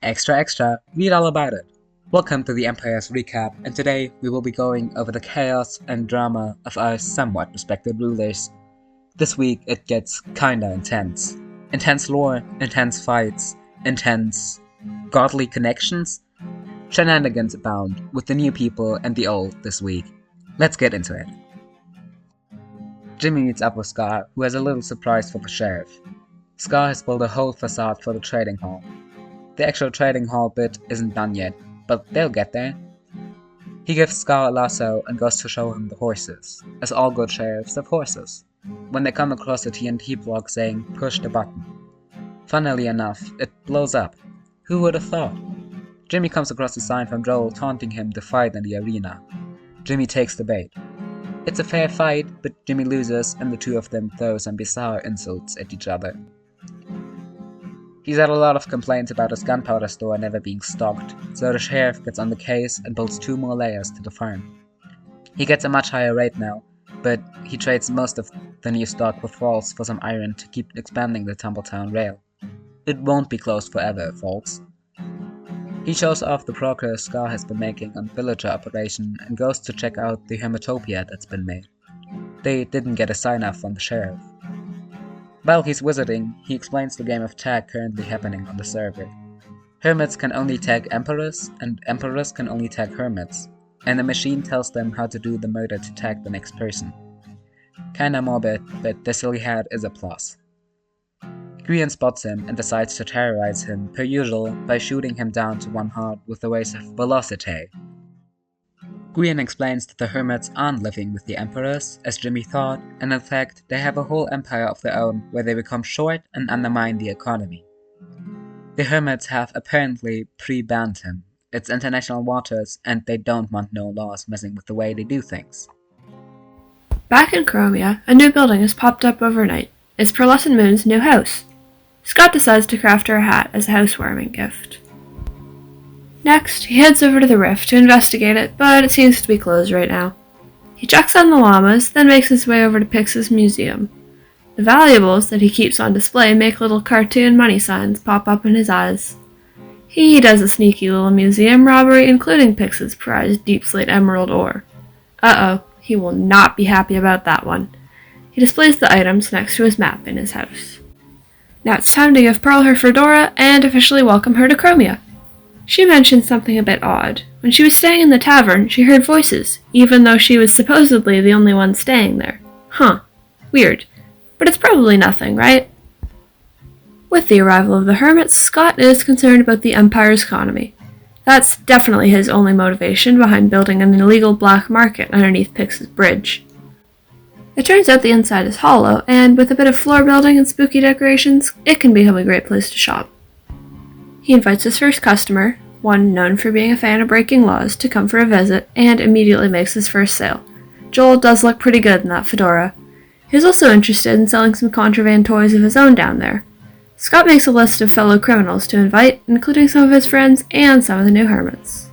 Extra extra, read all about it. Welcome to the Empire's recap, and today we will be going over the chaos and drama of our somewhat respected rulers. This week it gets kinda intense. Intense lore, intense fights, intense godly connections. Shenanigans abound with the new people and the old this week. Let's get into it. Jimmy meets up with Scar, who has a little surprise for the sheriff. Scar has built a whole facade for the trading hall. The actual trading hall bit isn't done yet, but they'll get there. He gives Scar a lasso and goes to show him the horses, as all good sheriffs have horses, when they come across a TNT block saying, "Push the button." Funnily enough, it blows up. Who would have thought? Jimmy comes across a sign from Joel taunting him to fight in the arena. Jimmy takes the bait. It's a fair fight, but Jimmy loses and the two of them throw some bizarre insults at each other. He's had a lot of complaints about his gunpowder store never being stocked, so the sheriff gets on the case and builds 2 more layers to the farm. He gets a much higher rate now, but he trades most of the new stock with Falls for some iron to keep expanding the Tumbletown rail. It won't be closed forever, folks. He shows off the progress Scar has been making on villager operation and goes to check out the hermitopia that's been made. They didn't get a sign-off from the sheriff. While he's wizarding, he explains the game of tag currently happening on the server. Hermits can only tag emperors, and emperors can only tag hermits, and the machine tells them how to do the murder to tag the next person. Kinda morbid, but the silly hat is a plus. Grian spots him and decides to terrorize him, per usual, by shooting him down to 1 heart with the ways of velocity. Grian explains that the hermits aren't living with the emperors, as Jimmy thought, and in fact they have a whole empire of their own where they become short and undermine the economy. The hermits have apparently pre-banned him. It's international waters, and they don't want no laws messing with the way they do things. Back in Chromia, a new building has popped up overnight. It's Pearlescent Moon's new house. Scott decides to craft her a hat as a housewarming gift. Next, he heads over to the rift to investigate it, but it seems to be closed right now. He checks on the llamas, then makes his way over to Pix's museum. The valuables that he keeps on display make little cartoon money signs pop up in his eyes. He does a sneaky little museum robbery, including Pix's prized deep slate emerald ore. Uh-oh, he will not be happy about that one. He displays the items next to his map in his house. Now it's time to give Pearl her fedora and officially welcome her to Chromia. She mentioned something a bit odd. When she was staying in the tavern, she heard voices, even though she was supposedly the only one staying there. Huh. Weird. But it's probably nothing, right? With the arrival of the hermits, Scott is concerned about the Empire's economy. That's definitely his only motivation behind building an illegal black market underneath Pix's bridge. It turns out the inside is hollow, and with a bit of floor building and spooky decorations, it can become a great place to shop. He invites his first customer, one known for being a fan of breaking laws, to come for a visit, and immediately makes his first sale. Joel does look pretty good in that fedora. He's also interested in selling some contraband toys of his own down there. Scott makes a list of fellow criminals to invite, including some of his friends and some of the new hermits.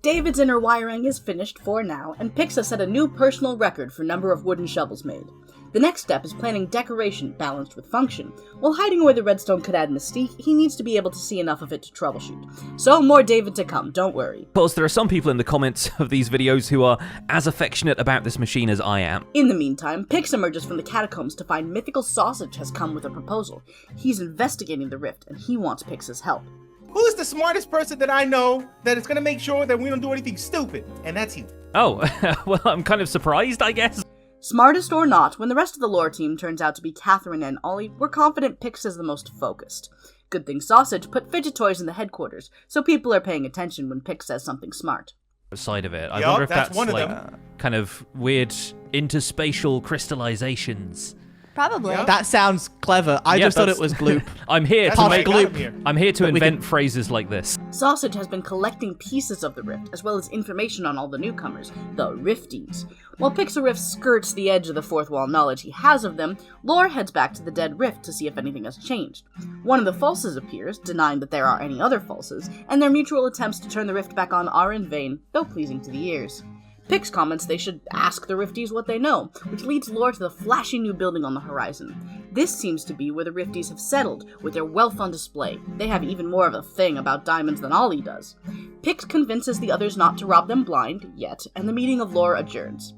David's inner wiring is finished for now, and Pix has set a new personal record for number of wooden shovels made. The next step is planning decoration balanced with function. While hiding where the redstone could add mystique, he needs to be able to see enough of it to troubleshoot. So more David to come, don't worry. Of course, there are some people in the comments of these videos who are as affectionate about this machine as I am. In the meantime, Pix emerges from the catacombs to find Mythical Sausage has come with a proposal. He's investigating the rift, and he wants Pix's help. Who is the smartest person that I know that is going to make sure that we don't do anything stupid? And that's you. Oh, well, I'm kind of surprised, I guess. Smartest or not, when the rest of the lore team turns out to be Catherine and Ollie, we're confident Pix is the most focused. Good thing Sausage put fidget toys in the headquarters, so people are paying attention when Pix says something smart. Side of it. I wonder if that's one like of them. Kind of weird interspatial crystallizations. Probably. Yeah. That sounds clever. I just thought it was gloop. I'm here That's to why I make got him here. I'm here to But we invent can- phrases like this. Sausage has been collecting pieces of the rift, as well as information on all the newcomers, the Rifties. While Pixarift skirts the edge of the fourth wall knowledge he has of them, Lore heads back to the dead rift to see if anything has changed. One of the falses appears, denying that there are any other falses, and their mutual attempts to turn the rift back on are in vain, though pleasing to the ears. Pix comments they should ask the Rifties what they know, which leads Lore to the flashy new building on the horizon. This seems to be where the Rifties have settled, with their wealth on display. They have even more of a thing about diamonds than Ollie does. Pix convinces the others not to rob them blind, yet, and the meeting of lore adjourns.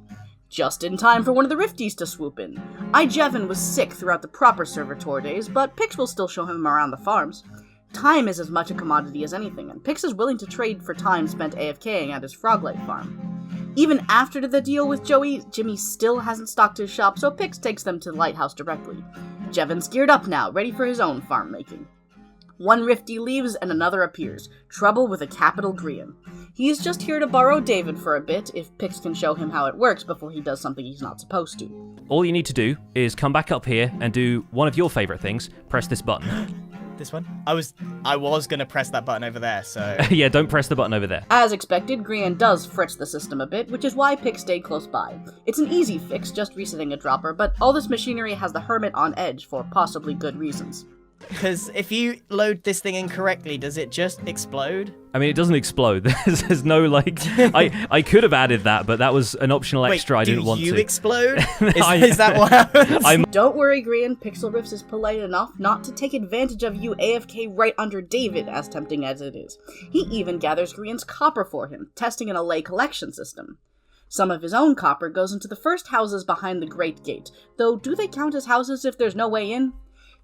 Just in time for one of the Rifties to swoop in. Jevin was sick throughout the proper server tour days, but Pix will still show him around the farms. Time is as much a commodity as anything, and Pix is willing to trade for time spent AFKing at his Froglight farm. Even after the deal with Joey, Jimmy still hasn't stocked his shop, so Pix takes them to the lighthouse directly. Jevin's geared up now, ready for his own farm making. One Rifty leaves and another appears, trouble with a capital Grian. He's just here to borrow David for a bit, if Pix can show him how it works before he does something he's not supposed to. All you need to do is come back up here and do one of your favourite things, press this button. This one? I was gonna press that button over there, so... Yeah, don't press the button over there. As expected, Grian does fritz the system a bit, which is why Pix stayed close by. It's an easy fix, just resetting a dropper, but all this machinery has the hermit on edge for possibly good reasons. Because if you load this thing incorrectly, does it just explode? I mean, it doesn't explode. There's no, like... I could have added that, but that was an optional extra. I didn't want to. do you explode? Is that what happens? Don't worry, Grian. Pixel Riffs is polite enough not to take advantage of you AFK right under David, as tempting as it is. He even gathers Grian's copper for him, testing an allay collection system. Some of his own copper goes into the first houses behind the Great Gate, though do they count as houses if there's no way in?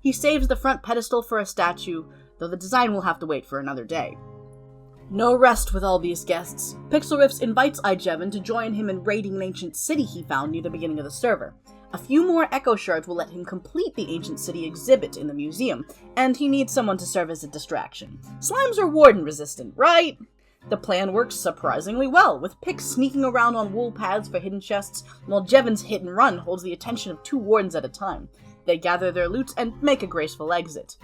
He saves the front pedestal for a statue, though the design will have to wait for another day. No rest with all these guests. Pixel Riffs invites Jevin to join him in raiding an ancient city he found near the beginning of the server. A few more echo shards will let him complete the ancient city exhibit in the museum, and he needs someone to serve as a distraction. Slimes are warden resistant, right? The plan works surprisingly well, with Pix sneaking around on wool pads for hidden chests, while Jevin's hit and run holds the attention of 2 wardens at a time. They gather their loot and make a graceful exit.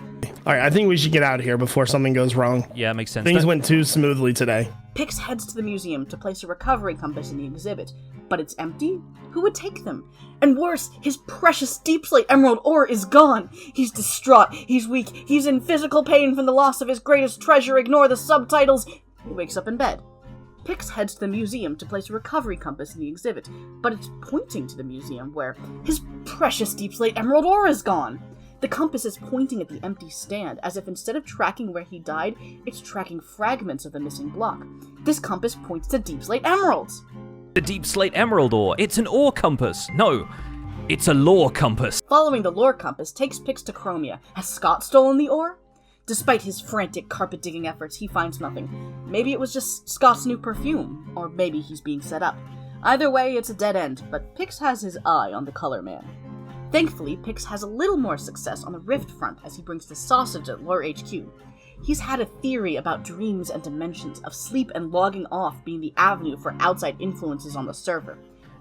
Alright, I think we should get out of here before something goes wrong. Yeah, makes sense. Things went too smoothly today. Pix heads to the museum to place a recovery compass in the exhibit, but it's empty? Who would take them? And worse, his precious deep slate emerald ore is gone! He's distraught, he's weak, he's in physical pain from the loss of his greatest treasure, ignore the subtitles. He wakes up in bed. Pix heads to the museum to place a recovery compass in the exhibit, but it's pointing to the museum where his precious deep slate emerald ore is gone. The compass is pointing at the empty stand, as if instead of tracking where he died, it's tracking fragments of the missing block. This compass points to deep slate emeralds. The deep slate emerald ore. It's an ore compass. No, it's a lore compass. Following the lore compass takes Pix to Chromia. Has Scott stolen the ore? Despite his frantic carpet-digging efforts, he finds nothing. Maybe it was just Scott's new perfume, or maybe he's being set up. Either way, it's a dead end, but Pix has his eye on the Color Man. Thankfully, Pix has a little more success on the Rift front as he brings the sausage at Lore HQ. He's had a theory about dreams and dimensions, of sleep and logging off being the avenue for outside influences on the server.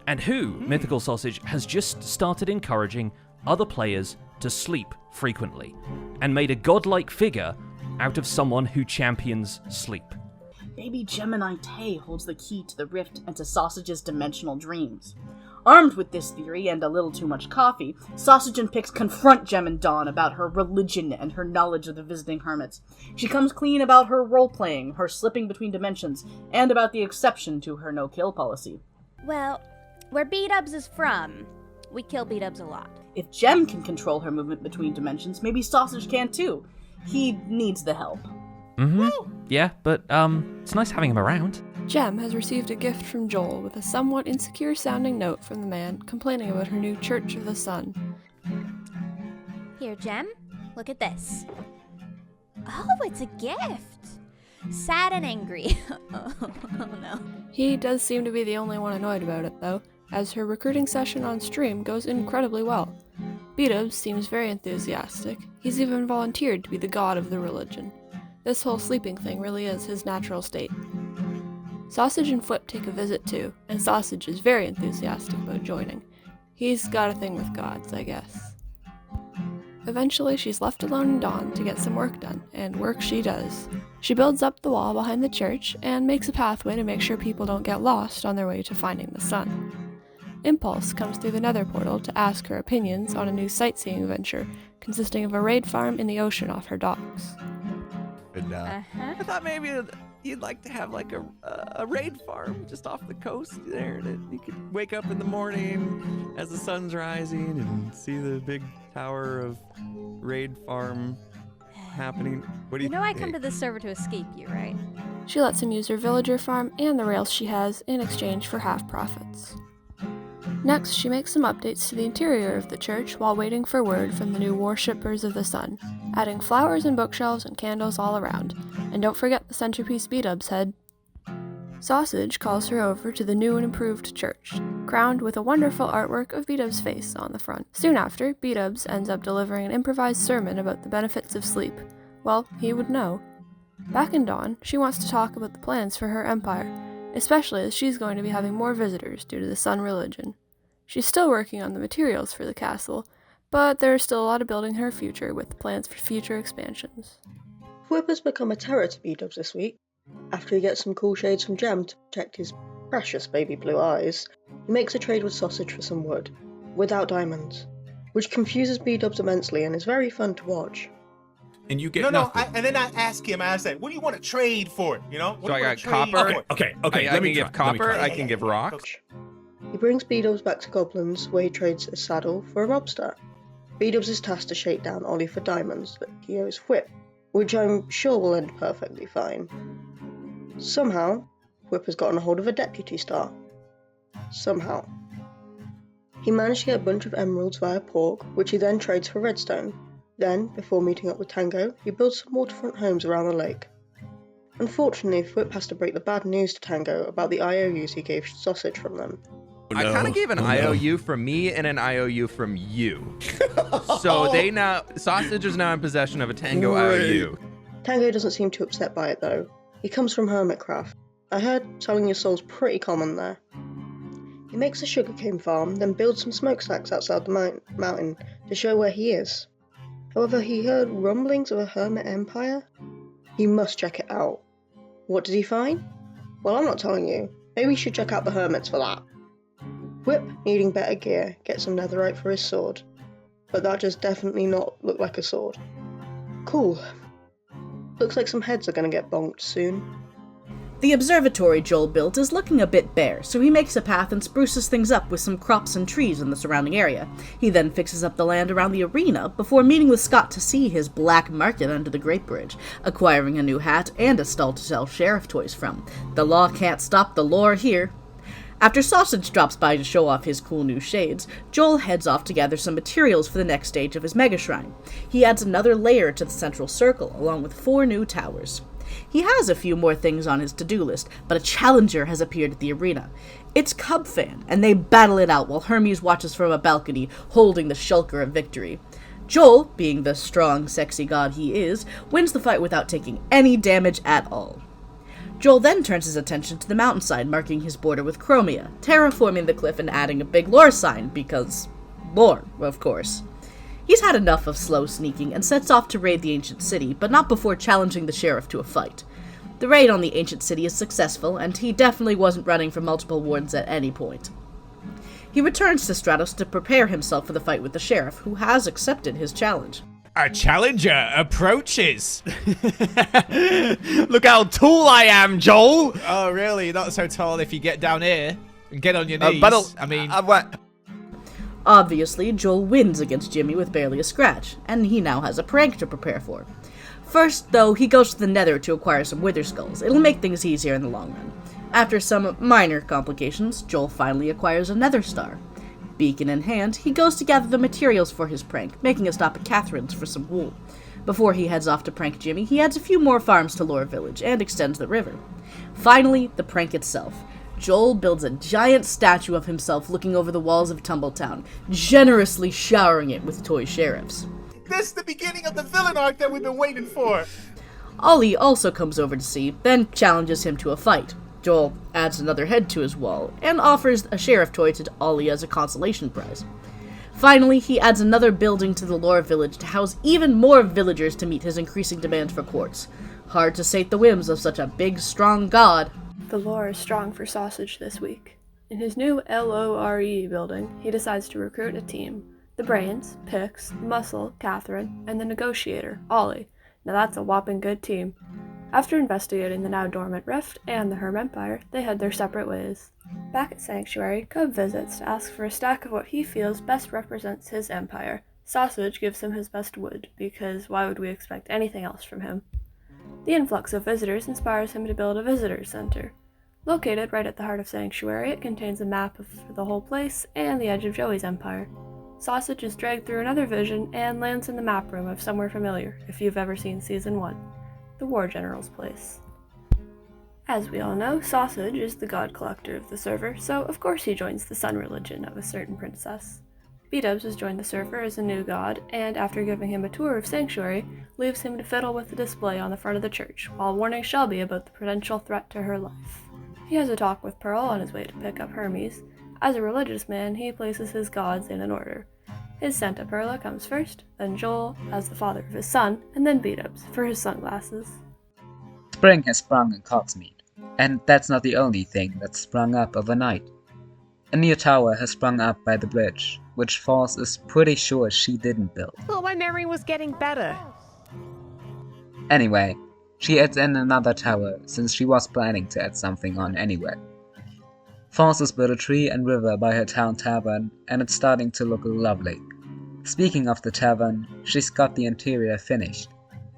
And Mythical Sausage, has just started encouraging other players to sleep frequently, and made a godlike figure out of someone who champions sleep. Baby Gemini Tay holds the key to the rift and to Sausage's dimensional dreams. Armed with this theory and a little too much coffee, Sausage and Pix confront Gem and Dawn about her religion and her knowledge of the visiting hermits. She comes clean about her role-playing, her slipping between dimensions, and about the exception to her no-kill policy. Well, where B-dubs is from, we kill B-dubs a lot. If Gem can control her movement between dimensions, maybe Sausage can too. He needs the help. Yeah, but it's nice having him around. Gem has received a gift from Joel with a somewhat insecure-sounding note from the man complaining about her new Church of the Sun. Here, Gem, look at this. Oh, it's a gift. Sad and angry. Oh no. He does seem to be the only one annoyed about it, though, as her recruiting session on stream goes incredibly well. B-dubs seems very enthusiastic. He's even volunteered to be the god of the religion. This whole sleeping thing really is his natural state. Sausage and Flip take a visit too, and Sausage is very enthusiastic about joining. He's got a thing with gods, I guess. Eventually, she's left alone in Dawn to get some work done, and work she does. She builds up the wall behind the church and makes a pathway to make sure people don't get lost on their way to finding the sun. Impulse comes through the nether portal to ask her opinions on a new sightseeing venture, consisting of a raid farm in the ocean off her docks. I thought maybe you'd like to have like a raid farm just off the coast there, that you could wake up in the morning as the sun's rising and see the big tower of raid farm happening. What do you You know I think? come to this server to escape you, right? She lets him use her villager farm and the rails she has in exchange for half profits. Next, she makes some updates to the interior of the church while waiting for word from the new worshippers of the sun, adding flowers and bookshelves and candles all around. And don't forget the centerpiece B-Dub's head. Sausage calls her over to the new and improved church, crowned with a wonderful artwork of B-Dub's face on the front. Soon after, B-Dubs ends up delivering an improvised sermon about the benefits of sleep. Well, he would know. Back in Dawn, she wants to talk about the plans for her empire, especially as she's going to be having more visitors due to the sun religion. She's still working on the materials for the castle, but there's still a lot of building her future with plans for future expansions. Whip has become a terror to B-Dubs this week. After he gets some cool shades from Gem to protect his precious baby blue eyes, he makes a trade with Sausage for some wood, without diamonds, which confuses B-Dubs immensely and is very fun to watch. And you get nothing. And then I ask him, I say, what do you want to trade for? You know? So I got copper. Okay. I can give copper. I can give rock. He brings B-Dubs back to Goblins, where he trades a saddle for a mobster. B-Dubs is tasked to shake down Ollie for diamonds that he owes Whip, which I'm sure will end perfectly fine. Somehow, Whip has gotten a hold of a deputy star. Somehow. He managed to get a bunch of emeralds via Pork, which he then trades for redstone. Then, before meeting up with Tango, he builds some waterfront homes around the lake. Unfortunately, Whip has to break the bad news to Tango about the IOUs he gave Sausage from them. I kind of gave an IOU from me and an IOU from you. So Sausage is now in possession of a Tango IOU. Tango doesn't seem too upset by it though. He comes from Hermitcraft. I heard selling your soul's pretty common there. He makes a sugarcane farm, then builds some smokestacks outside the mountain to show where he is. However, he heard rumblings of a hermit empire. He must check it out. What did he find? Well, I'm not telling you. Maybe you should check out the hermits for that. Whip, needing better gear, gets some netherite for his sword. But that does definitely not look like a sword. Cool. Looks like some heads are gonna get bonked soon. The observatory Joel built is looking a bit bare, so he makes a path and spruces things up with some crops and trees in the surrounding area. He then fixes up the land around the arena before meeting with Scott to see his black market under the Great Bridge, acquiring a new hat and a stall to sell sheriff toys from. The law can't stop the lore here. After Sausage drops by to show off his cool new shades, Joel heads off to gather some materials for the next stage of his mega shrine. He adds another layer to the central circle, along with 4 new towers. He has a few more things on his to-do list, but a challenger has appeared at the arena. It's Cubfan, and they battle it out while Hermes watches from a balcony, holding the shulker of victory. Joel, being the strong, sexy god he is, wins the fight without taking any damage at all. Joel then turns his attention to the mountainside, marking his border with Chromia, terraforming the cliff and adding a big lore sign, because lore, of course. He's had enough of slow sneaking and sets off to raid the ancient city, but not before challenging the sheriff to a fight. The raid on the ancient city is successful, and he definitely wasn't running from multiple wardens at any point. He returns to Stratos to prepare himself for the fight with the sheriff, who has accepted his challenge. A challenger approaches. Look how tall I am, Joel. Oh, really? Not so tall if you get down here and get on your knees. What? Obviously, Joel wins against Jimmy with barely a scratch, and he now has a prank to prepare for. First, though, he goes to the Nether to acquire some Wither Skulls. It'll make things easier in the long run. After some minor complications, Joel finally acquires a Nether Star. Beacon in hand, he goes to gather the materials for his prank, making a stop at Catherine's for some wool. Before he heads off to prank Jimmy, he adds a few more farms to Lore Village and extends the river. Finally, the prank itself. Joel builds a giant statue of himself looking over the walls of Tumbletown, generously showering it with toy sheriffs. This is the beginning of the villain arc that we've been waiting for. Ollie also comes over to see, then challenges him to a fight. Joel adds another head to his wall, and offers a sheriff toy to Ollie as a consolation prize. Finally, he adds another building to the Lore Village to house even more villagers to meet his increasing demand for quartz. Hard to sate the whims of such a big, strong god. The lore is strong for Sausage this week. In his new LORE building, he decides to recruit a team. The Brains, Pix, Muscle, Catherine, and the Negotiator, Ollie. Now that's a whopping good team. After investigating the now dormant rift and the Herm Empire, they head their separate ways. Back at Sanctuary, Cub visits to ask for a stack of what he feels best represents his empire. Sausage gives him his best wood, because why would we expect anything else from him? The influx of visitors inspires him to build a visitor center. Located right at the heart of Sanctuary, it contains a map of the whole place and the edge of Joey's empire. Sausage is dragged through another vision and lands in the map room of Somewhere Familiar, if you've ever seen Season 1, the War General's place. As we all know, Sausage is the god collector of the server, so of course he joins the sun religion of a certain princess. B-Dubs has joined the server as a new god, and after giving him a tour of Sanctuary, leaves him to fiddle with the display on the front of the church, while warning Shelby about the potential threat to her life. He has a talk with Pearl on his way to pick up Hermes. As a religious man, he places his gods in an order. His Santa Perla comes first, then Joel, as the father of his son, and then B-Dubs, for his sunglasses. Spring has sprung in Cogsmead, and that's not the only thing that's sprung up overnight. A new tower has sprung up by the bridge, which Force is pretty sure she didn't build. Well, my memory was getting better. Anyway, she adds in another tower since she was planning to add something on anyway. Force has built a tree and river by her town tavern, and it's starting to look lovely. Speaking of the tavern, she's got the interior finished.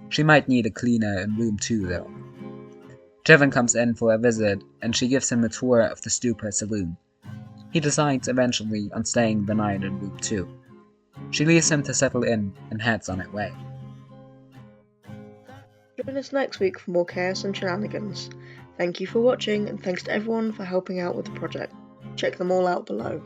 She might need a cleaner in room 2 though. Jevon comes in for a visit, and she gives him a tour of the Stupor Saloon. He decides eventually on staying the night in room 2. She leaves him to settle in and heads on her way. Join us next week for more chaos and shenanigans. Thank you for watching, and thanks to everyone for helping out with the project. Check them all out below.